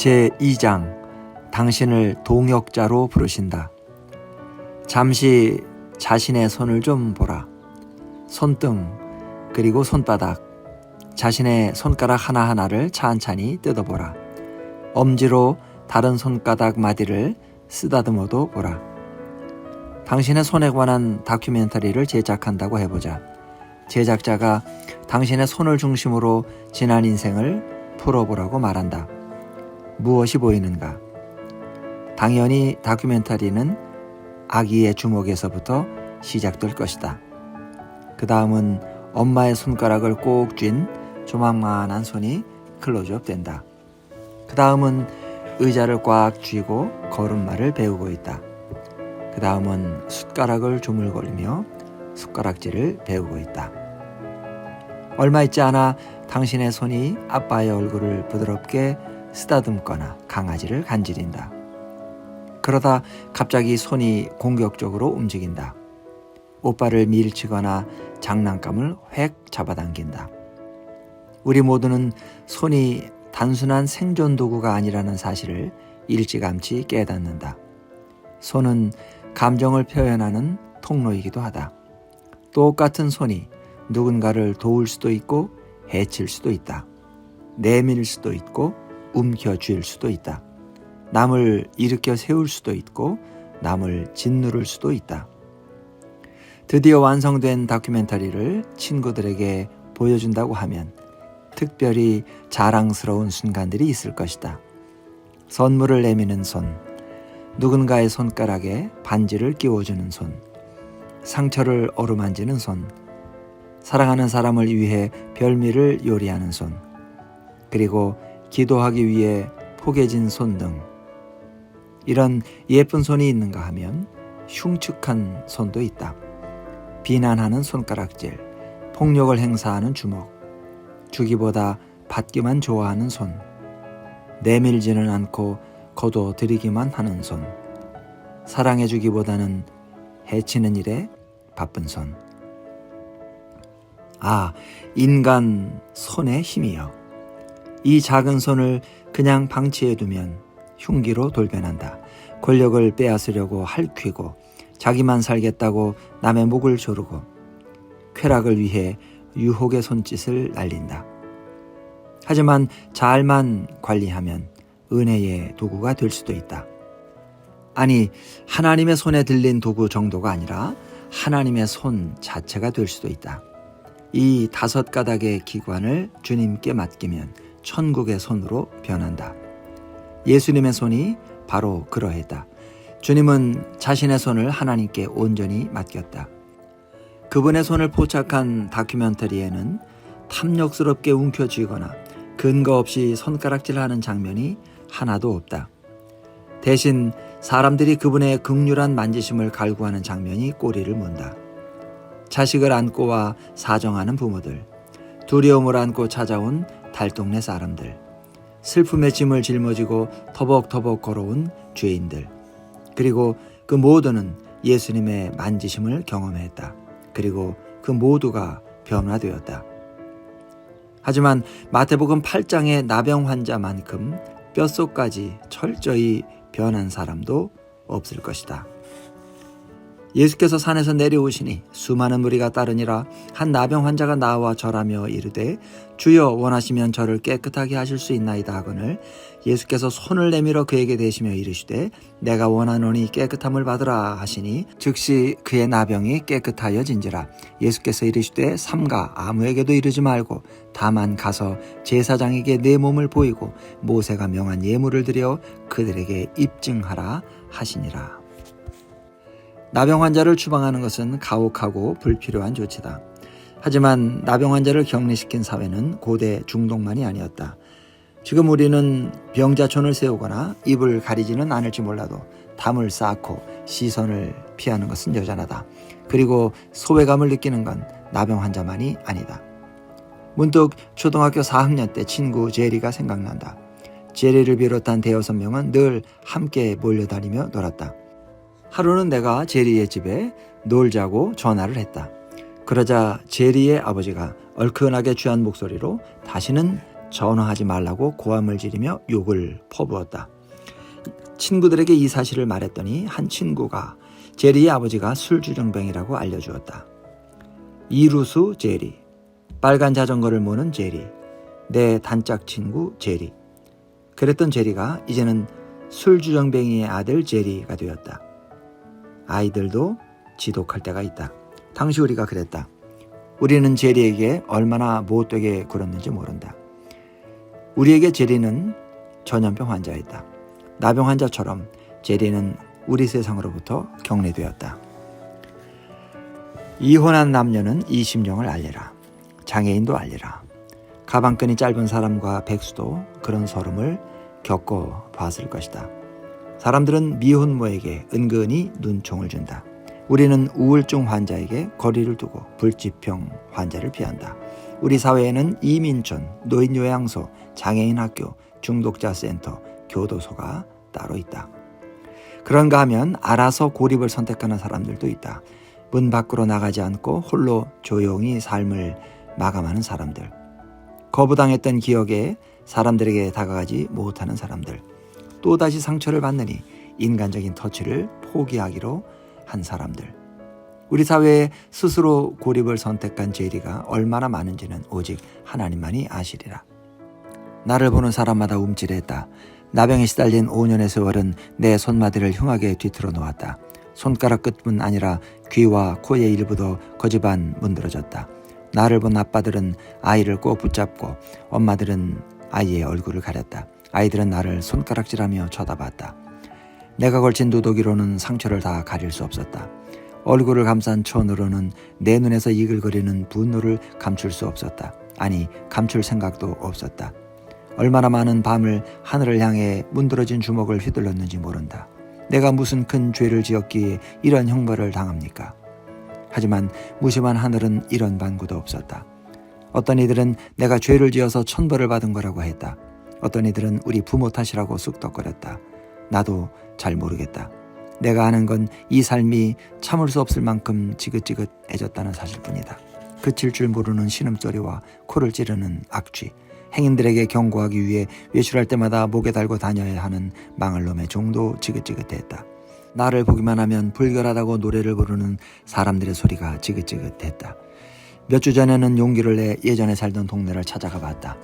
제2장 당신을 동역자로 부르신다. 잠시 자신의 손을 좀 보라. 손등 그리고 손바닥, 자신의 손가락 하나하나를 찬찬히 뜯어보라. 엄지로 다른 손가락 마디를 쓰다듬어도 보라. 당신의 손에 관한 다큐멘터리를 제작한다고 해보자. 제작자가 당신의 손을 중심으로 지난 인생을 풀어보라고 말한다. 무엇이 보이는가? 당연히 다큐멘터리는 아기의 주먹에서부터 시작될 것이다. 그 다음은 엄마의 손가락을 꼭 쥔 조만만한 손이 클로즈업 된다. 그 다음은 의자를 꽉 쥐고 걸음마를 배우고 있다. 그 다음은 숟가락을 조물거리며 숟가락질을 배우고 있다. 얼마 있지 않아 당신의 손이 아빠의 얼굴을 부드럽게 쓰다듬거나 강아지를 간지린다. 그러다 갑자기 손이 공격적으로 움직인다. 오빠를 밀치거나 장난감을 획 잡아당긴다. 우리 모두는 손이 단순한 생존 도구가 아니라는 사실을 일찌감치 깨닫는다. 손은 감정을 표현하는 통로이기도 하다. 똑같은 손이 누군가를 도울 수도 있고 해칠 수도 있다. 내밀 수도 있고 움켜쥘 수도 있다. 남을 일으켜 세울 수도 있고 남을 짓누를 수도 있다. 드디어 완성된 다큐멘터리를 친구들에게 보여준다고 하면 특별히 자랑스러운 순간들이 있을 것이다. 선물을 내미는 손, 누군가의 손가락에 반지를 끼워주는 손, 상처를 어루만지는 손, 사랑하는 사람을 위해 별미를 요리하는 손, 그리고 기도하기 위해 포개진 손 등 이런 예쁜 손이 있는가 하면 흉측한 손도 있다. 비난하는 손가락질, 폭력을 행사하는 주먹, 주기보다 받기만 좋아하는 손, 내밀지는 않고 거둬들이기만 하는 손, 사랑해주기보다는 해치는 일에 바쁜 손. 아, 인간 손의 힘이여. 이 작은 손을 그냥 방치해두면 흉기로 돌변한다. 권력을 빼앗으려고 핥히고 자기만 살겠다고 남의 목을 조르고 쾌락을 위해 유혹의 손짓을 날린다. 하지만 잘만 관리하면 은혜의 도구가 될 수도 있다. 아니, 하나님의 손에 들린 도구 정도가 아니라 하나님의 손 자체가 될 수도 있다. 이 5가닥의 기관을 주님께 맡기면 천국의 손으로 변한다. 예수님의 손이 바로 그러했다. 주님은 자신의 손을 하나님께 온전히 맡겼다. 그분의 손을 포착한 다큐멘터리에는 탐욕스럽게 움켜쥐거나 근거 없이 손가락질하는 장면이 하나도 없다. 대신 사람들이 그분의 극률한 만지심을 갈구하는 장면이 꼬리를 문다. 자식을 안고 와 사정하는 부모들, 두려움을 안고 찾아온 달동네 사람들, 슬픔의 짐을 짊어지고 터벅터벅 걸어온 죄인들, 그리고 그 모두는 예수님의 만지심을 경험했다. 그리고 그 모두가 변화되었다. 하지만 마태복음 8장의 나병 환자만큼 뼛속까지 철저히 변한 사람도 없을 것이다. 예수께서 산에서 내려오시니 수많은 무리가 따르니라. 한 나병 환자가 나와 절하며 이르되 주여 원하시면 저를 깨끗하게 하실 수 있나이다 하거늘 예수께서 손을 내밀어 그에게 대시며 이르시되 내가 원하노니 깨끗함을 받으라 하시니 즉시 그의 나병이 깨끗하여진지라. 예수께서 이르시되 삼가 아무에게도 이르지 말고 다만 가서 제사장에게 내 몸을 보이고 모세가 명한 예물을 드려 그들에게 입증하라 하시니라. 나병 환자를 추방하는 것은 가혹하고 불필요한 조치다. 하지만 나병 환자를 격리시킨 사회는 고대 중동만이 아니었다. 지금 우리는 병자촌을 세우거나 입을 가리지는 않을지 몰라도 담을 쌓고 시선을 피하는 것은 여전하다. 그리고 소외감을 느끼는 건 나병 환자만이 아니다. 문득 초등학교 4학년 때 친구 제리가 생각난다. 제리를 비롯한 대여섯 명은 늘 함께 몰려다니며 놀았다. 하루는 내가 제리의 집에 놀자고 전화를 했다. 그러자 제리의 아버지가 얼큰하게 취한 목소리로 다시는 전화하지 말라고 고함을 지르며 욕을 퍼부었다. 친구들에게 이 사실을 말했더니 한 친구가 제리의 아버지가 술주정뱅이라고 알려주었다. 이루수 제리, 빨간 자전거를 모는 제리, 내 단짝 친구 제리. 그랬던 제리가 이제는 술주정뱅이의 아들 제리가 되었다. 아이들도 지독할 때가 있다. 당시 우리가 그랬다. 우리는 제리에게 얼마나 못되게 굴었는지 모른다. 우리에게 제리는 전염병 환자였다. 나병 환자처럼 제리는 우리 세상으로부터 격리되었다. 이혼한 남녀는 이 심정을 알리라. 장애인도 알리라. 가방끈이 짧은 사람과 백수도 그런 서름을 겪어봤을 것이다. 사람들은 미혼모에게 은근히 눈총을 준다. 우리는 우울증 환자에게 거리를 두고 불치병 환자를 피한다. 우리 사회에는 이민촌, 노인요양소, 장애인 학교, 중독자 센터, 교도소가 따로 있다. 그런가 하면 알아서 고립을 선택하는 사람들도 있다. 문 밖으로 나가지 않고 홀로 조용히 삶을 마감하는 사람들. 거부당했던 기억에 사람들에게 다가가지 못하는 사람들. 또다시 상처를 받느니 인간적인 터치를 포기하기로 한 사람들. 우리 사회에 스스로 고립을 선택한 제리가 얼마나 많은지는 오직 하나님만이 아시리라. 나를 보는 사람마다 움찔했다. 나병에 시달린 5년의 세월은 내 손마디를 흉하게 뒤틀어 놓았다. 손가락 끝뿐 아니라 귀와 코의 일부도 거지반 문드러졌다. 나를 본 아빠들은 아이를 꼭 붙잡고 엄마들은 아이의 얼굴을 가렸다. 아이들은 나를 손가락질하며 쳐다봤다. 내가 걸친 누더기로는 상처를 다 가릴 수 없었다. 얼굴을 감싼 천으로는 내 눈에서 이글거리는 분노를 감출 수 없었다. 아니, 감출 생각도 없었다. 얼마나 많은 밤을 하늘을 향해 문드러진 주먹을 휘둘렀는지 모른다. 내가 무슨 큰 죄를 지었기에 이런 형벌을 당합니까? 하지만 무심한 하늘은 이런 반구도 없었다. 어떤 이들은 내가 죄를 지어서 천벌을 받은 거라고 했다. 어떤 이들은 우리 부모 탓이라고 쑥덕거렸다. 나도 잘 모르겠다. 내가 아는 건 이 삶이 참을 수 없을 만큼 지긋지긋해졌다는 사실뿐이다. 그칠 줄 모르는 신음소리와 코를 찌르는 악취, 행인들에게 경고하기 위해 외출할 때마다 목에 달고 다녀야 하는 망할 놈의 종도 지긋지긋했다. 나를 보기만 하면 불결하다고 노래를 부르는 사람들의 소리가 지긋지긋했다. 몇 주 전에는 용기를 내 예전에 살던 동네를 찾아가 봤다.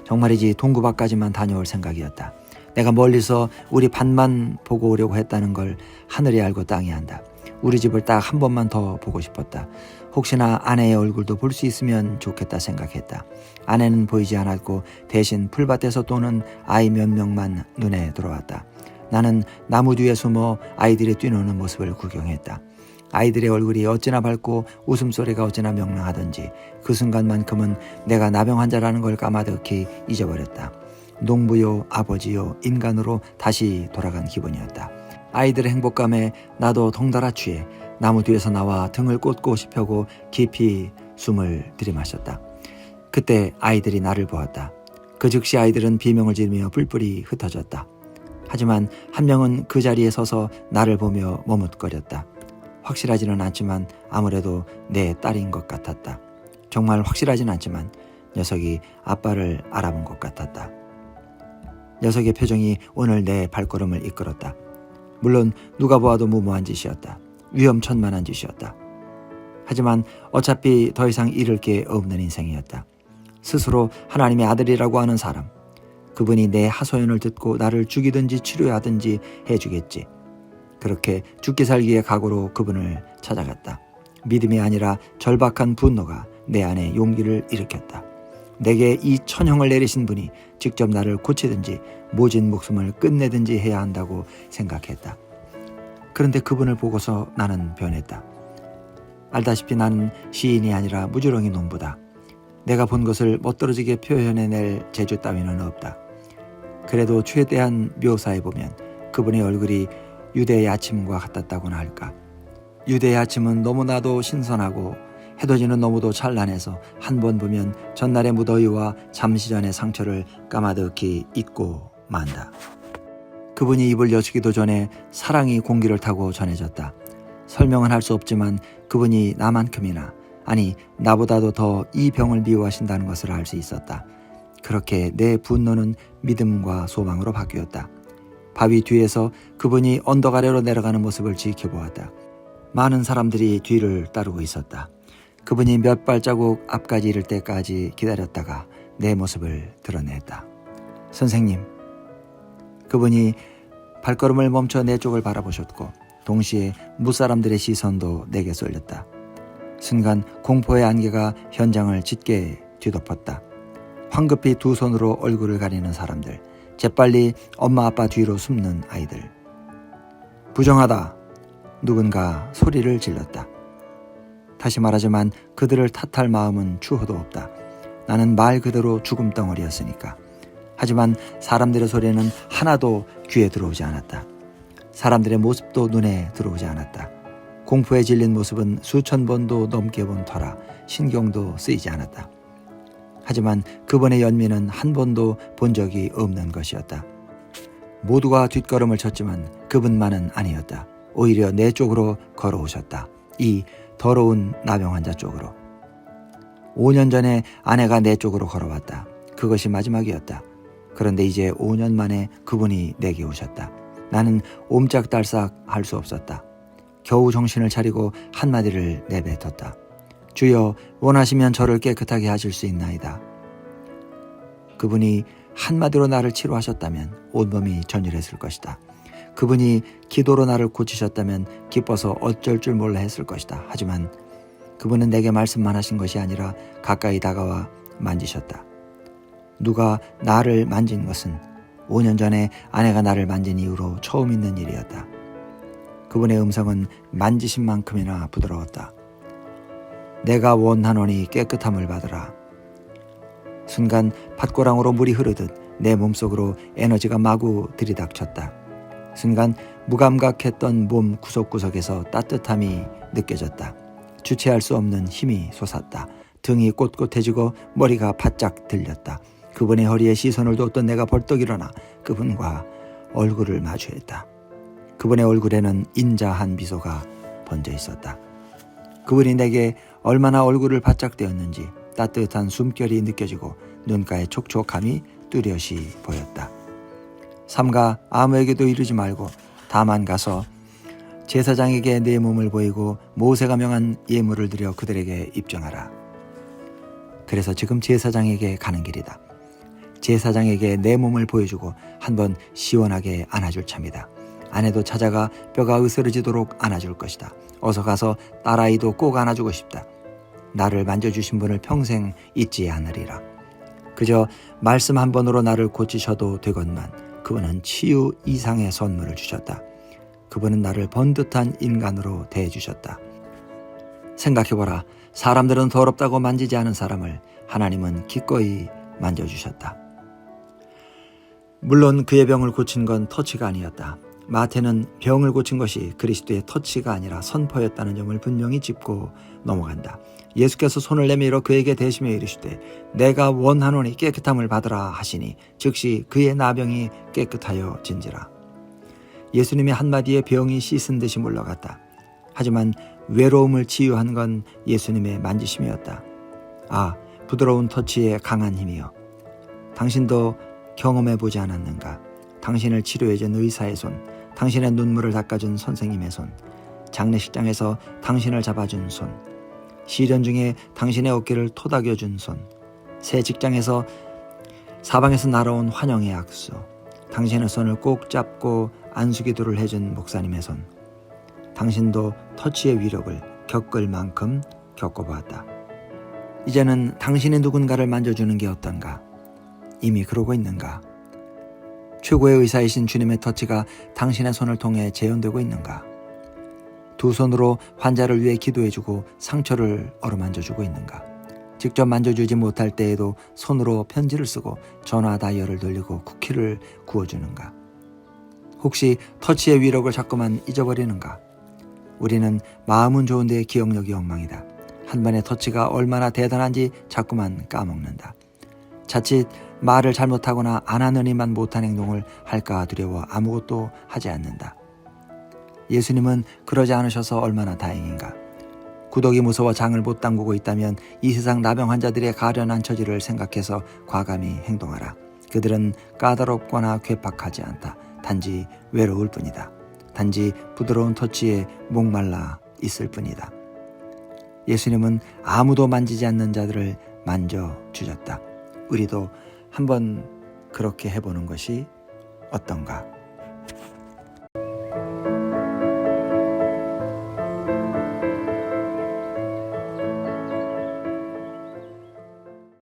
정말이지 동구밖까지만 다녀올 생각이었다. 내가 멀리서 우리 밭만 보고 오려고 했다는 걸 하늘이 알고 땅이 안다. 우리 집을 딱 한 번만 더 보고 싶었다. 혹시나 아내의 얼굴도 볼 수 있으면 좋겠다 생각했다. 아내는 보이지 않았고 대신 풀밭에서 도는 아이 몇 명만 눈에 들어왔다. 나는 나무 뒤에 숨어 아이들이 뛰노는 모습을 구경했다. 아이들의 얼굴이 어찌나 밝고 웃음소리가 어찌나 명랑하던지 그 순간만큼은 내가 나병 환자라는 걸 까마득히 잊어버렸다. 농부요, 아버지요, 인간으로 다시 돌아간 기분이었다. 아이들의 행복감에 나도 덩달아 취해 나무 뒤에서 나와 등을 꼿꼿이 펴고 깊이 숨을 들이마셨다. 그때 아이들이 나를 보았다. 그 즉시 아이들은 비명을 지르며 뿔뿔이 흩어졌다. 하지만 한 명은 그 자리에 서서 나를 보며 머뭇거렸다. 확실하지는 않지만 아무래도 내 딸인 것 같았다. 정말 확실하진 않지만 녀석이 아빠를 알아본 것 같았다. 녀석의 표정이 오늘 내 발걸음을 이끌었다. 물론 누가 보아도 무모한 짓이었다. 위험천만한 짓이었다. 하지만 어차피 더 이상 잃을 게 없는 인생이었다. 스스로 하나님의 아들이라고 하는 사람, 그분이 내 하소연을 듣고 나를 죽이든지 치료하든지 해주겠지. 그렇게 죽기 살기의 각오로 그분을 찾아갔다. 믿음이 아니라 절박한 분노가 내 안에 용기를 일으켰다. 내게 이 천형을 내리신 분이 직접 나를 고치든지 모진 목숨을 끝내든지 해야 한다고 생각했다. 그런데 그분을 보고서 나는 변했다. 알다시피 나는 시인이 아니라 무지렁이 농부다. 내가 본 것을 멋들어지게 표현해낼 재주 따위는 없다. 그래도 최대한 묘사해 보면 그분의 얼굴이 유대의 아침과 같았다고나 할까. 유대의 아침은 너무나도 신선하고 해돋이는 너무도 찬란해서 한 번 보면 전날의 무더위와 잠시 전의 상처를 까마득히 잊고 만다. 그분이 입을 여시기도 전에 사랑이 공기를 타고 전해졌다. 설명은 할 수 없지만 그분이 나만큼이나, 아니 나보다도 더 이 병을 미워하신다는 것을 알 수 있었다. 그렇게 내 분노는 믿음과 소망으로 바뀌었다. 바위 뒤에서 그분이 언덕 아래로 내려가는 모습을 지켜보았다. 많은 사람들이 뒤를 따르고 있었다. 그분이 몇 발자국 앞까지 이를 때까지 기다렸다가 내 모습을 드러냈다. 선생님. 그분이 발걸음을 멈춰 내 쪽을 바라보셨고 동시에 무사람들의 시선도 내게 쏠렸다. 순간 공포의 안개가 현장을 짙게 뒤덮었다. 황급히 두 손으로 얼굴을 가리는 사람들, 재빨리 엄마 아빠 뒤로 숨는 아이들. 부정하다. 누군가 소리를 질렀다. 다시 말하지만 그들을 탓할 마음은 추호도 없다. 나는 말 그대로 죽음 덩어리였으니까. 하지만 사람들의 소리는 하나도 귀에 들어오지 않았다. 사람들의 모습도 눈에 들어오지 않았다. 공포에 질린 모습은 수천 번도 넘게 본 터라 신경도 쓰이지 않았다. 하지만 그분의 연민은 한 번도 본 적이 없는 것이었다. 모두가 뒷걸음을 쳤지만 그분만은 아니었다. 오히려 내 쪽으로 걸어오셨다. 이 더러운 나병 환자 쪽으로. 5년 전에 아내가 내 쪽으로 걸어왔다. 그것이 마지막이었다. 그런데 이제 5년 만에 그분이 내게 오셨다. 나는 옴짝달싹 할 수 없었다. 겨우 정신을 차리고 한마디를 내뱉었다. 주여, 원하시면 저를 깨끗하게 하실 수 있나이다. 그분이 한마디로 나를 치료하셨다면 온몸이 전율했을 것이다. 그분이 기도로 나를 고치셨다면 기뻐서 어쩔 줄 몰라 했을 것이다. 하지만 그분은 내게 말씀만 하신 것이 아니라 가까이 다가와 만지셨다. 누가 나를 만진 것은 5년 전에 아내가 나를 만진 이후로 처음 있는 일이었다. 그분의 음성은 만지신 만큼이나 부드러웠다. 내가 원하노니 깨끗함을 받으라. 순간 밭고랑으로 물이 흐르듯 내 몸속으로 에너지가 마구 들이닥쳤다. 순간 무감각했던 몸 구석구석에서 따뜻함이 느껴졌다. 주체할 수 없는 힘이 솟았다. 등이 꼿꼿해지고 머리가 바짝 들렸다. 그분의 허리에 시선을 뒀던 내가 벌떡 일어나 그분과 얼굴을 마주했다. 그분의 얼굴에는 인자한 미소가 번져 있었다. 그분이 내게 얼마나 얼굴을 바짝 떼었는지 따뜻한 숨결이 느껴지고 눈가에 촉촉함이 뚜렷이 보였다. 삼가 아무에게도 이르지 말고 다만 가서 제사장에게 내 몸을 보이고 모세가 명한 예물을 드려 그들에게 입증하라. 그래서 지금 제사장에게 가는 길이다. 제사장에게 내 몸을 보여주고 한번 시원하게 안아줄 참이다. 아내도 찾아가 뼈가 으스러지도록 안아줄 것이다. 어서 가서 딸아이도 꼭 안아주고 싶다. 나를 만져주신 분을 평생 잊지 않으리라. 그저 말씀 한 번으로 나를 고치셔도 되건만 그분은 치유 이상의 선물을 주셨다. 그분은 나를 번듯한 인간으로 대해주셨다. 생각해보라. 사람들은 더럽다고 만지지 않은 사람을 하나님은 기꺼이 만져주셨다. 물론 그의 병을 고친 건 터치가 아니었다. 마태는 병을 고친 것이 그리스도의 터치가 아니라 선포였다는 점을 분명히 짚고 넘어간다. 예수께서 손을 내밀어 그에게 대시며 이르시되 내가 원하노니 깨끗함을 받으라 하시니 즉시 그의 나병이 깨끗하여 진지라. 예수님의 한마디에 병이 씻은 듯이 물러갔다. 하지만 외로움을 치유한 건 예수님의 만지심이었다. 아, 부드러운 터치의 강한 힘이여. 당신도 경험해보지 않았는가? 당신을 치료해준 의사의 손, 당신의 눈물을 닦아준 선생님의 손, 장례식장에서 당신을 잡아준 손, 시련 중에 당신의 어깨를 토닥여준 손, 새 직장에서 사방에서 날아온 환영의 악수, 당신의 손을 꼭 잡고 안수기도를 해준 목사님의 손. 당신도 터치의 위력을 겪을 만큼 겪어보았다. 이제는 당신이 누군가를 만져주는 게 어떤가? 이미 그러고 있는가? 최고의 의사이신 주님의 터치가 당신의 손을 통해 재현되고 있는가? 두 손으로 환자를 위해 기도해주고 상처를 어루만져주고 있는가? 직접 만져주지 못할 때에도 손으로 편지를 쓰고 전화 다이얼을 돌리고 쿠키를 구워주는가? 혹시 터치의 위력을 자꾸만 잊어버리는가? 우리는 마음은 좋은데 기억력이 엉망이다. 한 번의 터치가 얼마나 대단한지 자꾸만 까먹는다. 자칫 말을 잘못하거나 안 하느니만 못한 행동을 할까 두려워 아무것도 하지 않는다. 예수님은 그러지 않으셔서 얼마나 다행인가. 구독이 무서워 장을 못 담그고 있다면 이 세상 나병 환자들의 가련한 처지를 생각해서 과감히 행동하라. 그들은 까다롭거나 괴팍하지 않다. 단지 외로울 뿐이다. 단지 부드러운 터치에 목말라 있을 뿐이다. 예수님은 아무도 만지지 않는 자들을 만져주셨다. 우리도 한번 그렇게 해보는 것이 어떤가?